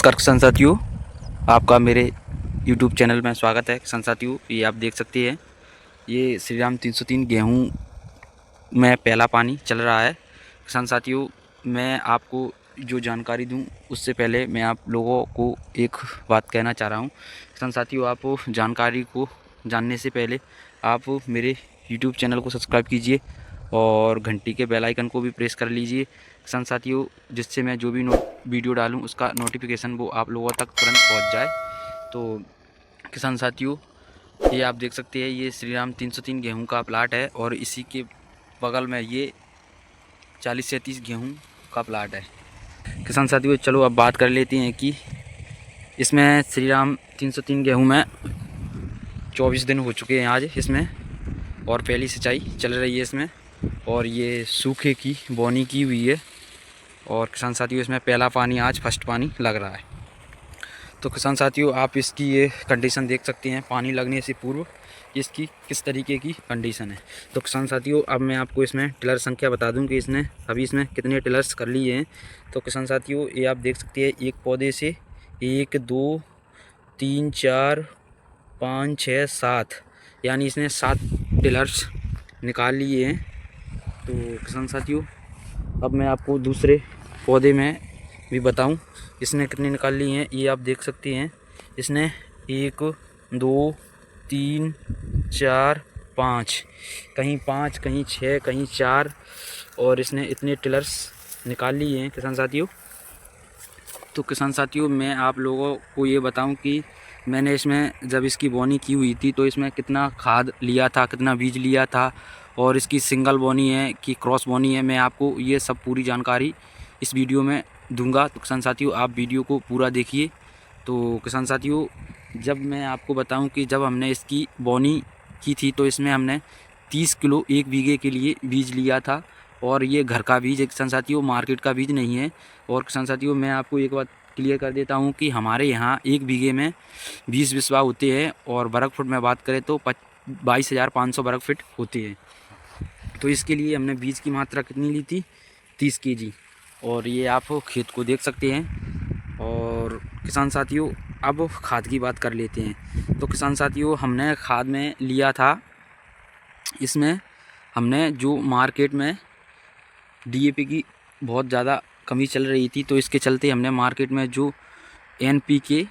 नमस्कार किसान साथियों, आपका मेरे YouTube चैनल में स्वागत है। किसान साथियों, ये आप देख सकते हैं, ये श्रीराम 303 गेहूं में पहला पानी चल रहा है। किसान साथियों, मैं आपको जो जानकारी दूं उससे पहले मैं आप लोगों को एक बात कहना चाह रहा हूं। किसान साथियों, आप जानकारी को जानने से पहले आप मेरे YouTube चैनल को सब्सक्राइब कीजिए और घंटी के बेल आइकन को भी प्रेस कर लीजिए किसान साथियों, जिससे मैं जो भी वीडियो डालूं उसका नोटिफिकेशन वो आप लोगों तक तुरंत पहुंच जाए। तो किसान साथियों, ये आप देख सकते हैं, ये श्रीराम 303 गेहूं का प्लाट है और इसी के बगल में ये 40 से 30 गेहूं का प्लाट है। किसान साथियों, चलो अब बात कर लेते हैं कि इसमें श्रीराम 303 गेहूं में 24 दिन हो चुके हैं आज इसमें, और पहली सिंचाई चल रही है इसमें, और ये सूखे की बोनी की हुई है। और किसान साथियों, इसमें पहला पानी आज फर्स्ट पानी लग रहा है। तो किसान साथियों, आप इसकी ये कंडीशन देख सकते हैं, पानी लगने से पूर्व इसकी किस तरीके की कंडीशन है। तो किसान साथियों, अब मैं आपको इसमें टिलर संख्या बता दूं कि इसने अभी इसमें कितने टिलर्स कर लिए हैं। तो किसान साथियों, ये आप देख सकते हैं, एक पौधे से 1 2 3 4 5 6 7, यानी इसने 7 टिलर्स निकाल लिए हैं। तो किसान साथियों, अब मैं आपको दूसरे पौधे में भी बताऊं इसने कितने निकाल लिए हैं। ये आप देख सकते हैं, इसने 1 2 3 4 5, कहीं 5 कहीं 6 कहीं 4, और इसने इतने टिलर्स निकाल लिए हैं किसान साथियों। तो किसान साथियों, मैं आप लोगों को ये बताऊं कि मैंने इसमें जब इसकी बोनी की हुई थी तो इसमें कितना खाद लिया था, कितना बीज लिया था, और इसकी सिंगल बोनी है कि क्रॉस बोनी है, मैं आपको ये सब पूरी जानकारी इस वीडियो में दूंगा। तो किसान साथियों, आप वीडियो को पूरा देखिए। तो किसान साथियों, जब मैं आपको बताऊं कि जब हमने इसकी बोनी की थी तो इसमें हमने 30 किलो 1 बीघे के लिए बीज लिया था, और ये घर का बीज है किसान साथियों, मार्केट का बीज नहीं है। और किसान साथियों, मैं आपको एक बात क्लियर कर देता हूँ कि हमारे यहाँ 1 बीघे में 20 बिस्वा होते हैं, और वर्ग फुट में बात करें तो 22,500 वर्ग फीट होते हैं। तो इसके लिए हमने बीज की मात्रा कितनी ली थी, 30 kg। और ये आप खेत को देख सकते हैं। और किसान साथियों, अब खाद की बात कर लेते हैं। तो किसान साथियों, हमने खाद में लिया था, इसमें हमने जो मार्केट में DAP की बहुत ज़्यादा कमी चल रही थी, तो इसके चलते हमने मार्केट में जो NPK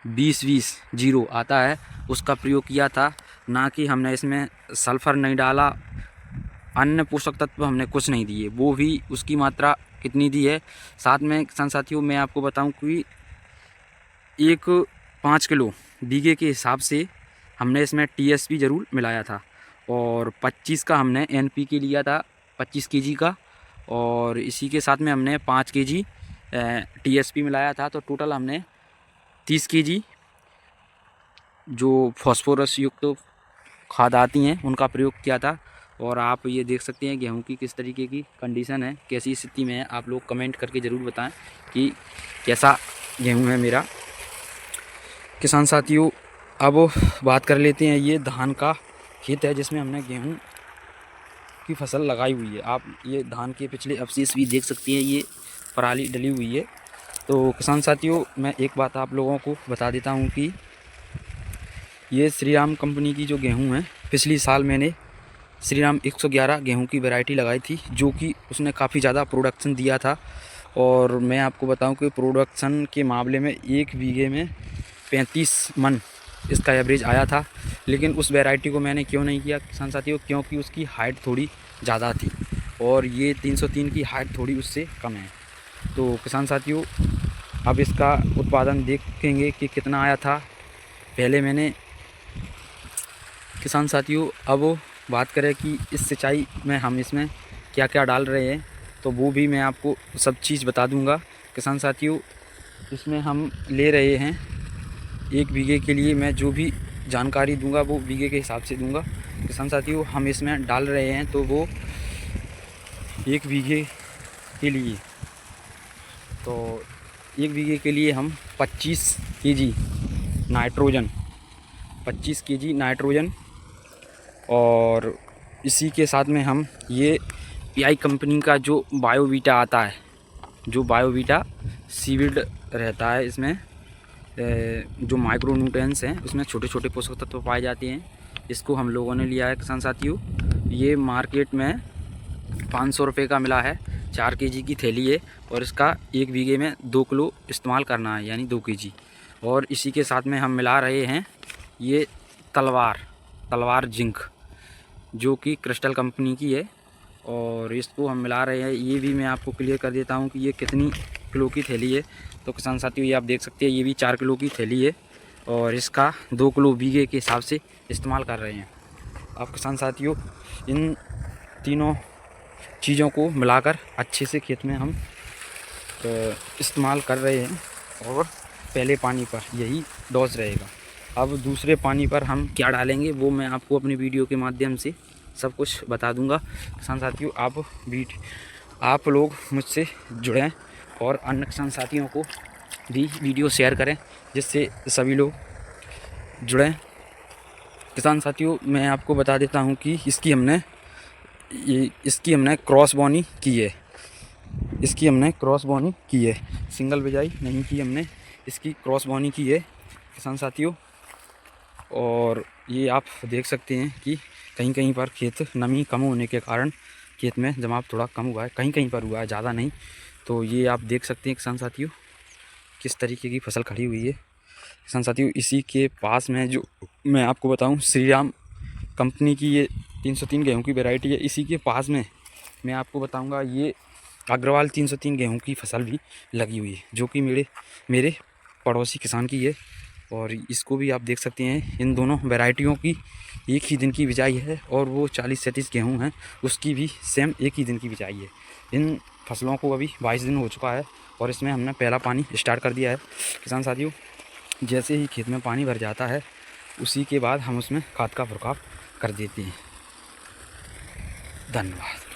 20-20-0 आता है उसका प्रयोग किया था, ना कि हमने इसमें सल्फ़र नहीं डाला, अन्य पोषक तत्व हमने कुछ नहीं दिए। वो भी उसकी मात्रा कितनी दी है। साथ में किसान साथियों, मैं आपको बताऊं कि 5 किलो बीघे के हिसाब से हमने इसमें TSP ज़रूर मिलाया था, और 25 का हमने NPK लिया था, 25 kg का, और इसी के साथ में हमने 5 kg TSP मिलाया था। तो टोटल हमने 30 kg जो फॉस्फोरस युक्त खाद आती हैं उनका प्रयोग किया था। और आप ये देख सकते हैं गेहूं की किस तरीके की कंडीशन है, कैसी स्थिति में है। आप लोग कमेंट करके ज़रूर बताएं कि कैसा गेहूं है मेरा। किसान साथियों, अब बात कर लेते हैं, ये धान का खेत है जिसमें हमने गेहूं की फसल लगाई हुई है। आप ये धान के पिछले अवशेष भी देख सकते हैं, ये पराली डली हुई है। तो किसान साथियों, मैं एक बात आप लोगों को बता देता हूँ कि ये श्रीराम कंपनी की जो गेहूं है, पिछली साल मैंने श्रीराम 111 गेहूं की वैरायटी लगाई थी, जो कि उसने काफ़ी ज़्यादा प्रोडक्शन दिया था। और मैं आपको बताऊं कि प्रोडक्शन के मामले में 1 बीघे में 35 मन इसका एवरेज आया था। लेकिन उस वैरायटी को मैंने क्यों नहीं किया किसान साथियों, क्योंकि उसकी हाइट थोड़ी ज़्यादा थी, और ये 303 की हाइट थोड़ी उससे कम है। तो किसान साथियों, अब इसका उत्पादन देखेंगे कि कितना आया था। पहले मैंने किसान साथियों, अब बात करें कि इस सिंचाई में हम इसमें क्या क्या डाल रहे हैं, तो वो भी मैं आपको सब चीज़ बता दूंगा किसान साथियों। इसमें हम ले रहे हैं 1 बीघे के लिए, मैं जो भी जानकारी दूंगा वो बीघे के हिसाब से दूंगा किसान साथियों। हम इसमें डाल रहे हैं तो वो 1 बीघे के लिए, तो 1 बीघे के लिए हम 25 kg नाइट्रोजन, 25 kg नाइट्रोजन, और इसी के साथ में हम ये PI कंपनी का जो बायोवीटा आता है, जो बायोवीटा सीविड रहता है। इसमें जो माइक्रो न्यूट्रिएंट्स हैं उसमें छोटे छोटे पोषक तत्व पाए जाते हैं। इसको हम लोगों ने लिया है किसान साथियों। ये मार्केट में 500 रुपये का मिला है। 4 केजी की थैली है और इसका 1 बीघे में 2 किलो इस्तेमाल करना है, यानी 2 केजी। और इसी के साथ में हम मिला रहे हैं ये तलवार जिंक, जो कि क्रिस्टल कंपनी की है, और इसको हम मिला रहे हैं। ये भी मैं आपको क्लियर कर देता हूँ कि ये कितनी किलो की थैली है। तो किसान साथियों, ये आप देख सकते हैं, ये भी 4 किलो की थैली है और इसका 2 किलो बीघे के हिसाब से इस्तेमाल कर रहे हैं। अब किसान साथियों, इन तीनों चीज़ों को मिलाकर अच्छे से खेत में हम इस्तेमाल कर रहे हैं। और पहले पानी पर यही डोज रहेगा। अब दूसरे पानी पर हम क्या डालेंगे वो मैं आपको अपनी वीडियो के माध्यम से सब कुछ बता दूंगा। किसान साथियों, आप लोग मुझसे जुड़ें और अन्य किसान साथियों को भी वीडियो शेयर करें, जिससे सभी लोग जुड़ें। किसान साथियों, मैं आपको बता देता हूं कि इसकी हमने क्रॉस बोनी की है। सिंगल बिजाई नहीं की, हमने इसकी क्रॉस बोनी की है किसान साथियों। और ये आप देख सकते हैं कि कहीं कहीं पर खेत नमी कम होने के कारण खेत में जमाव थोड़ा कम हुआ है, कहीं कहीं पर हुआ है, ज़्यादा नहीं। तो ये आप देख सकते हैं किसान साथियों किस तरीके की फसल खड़ी हुई है। किसान साथियों, इसी के पास में जो मैं आपको बताऊं, श्रीराम कंपनी की ये 303 गेहूँ की वैरायटी है। इसी के पास में मैं आपको बताऊंगा ये अग्रवाल 303 गेहूँ की फसल भी लगी हुई है, जो कि मेरे पड़ोसी किसान की है। और इसको भी आप देख सकते हैं, इन दोनों वैरायटियों की एक ही दिन की बिजाई है, और वो 40-37 गेहूँ हैं, उसकी भी सेम एक ही दिन की बिजाई है। इन फसलों को अभी 22 दिन हो चुका है और इसमें हमने पहला पानी स्टार्ट कर दिया है किसान साथियों। जैसे ही खेत में पानी भर जाता है, उसी के बाद हम उसमें खाद का छिड़काव कर देते हैं। धन्यवाद।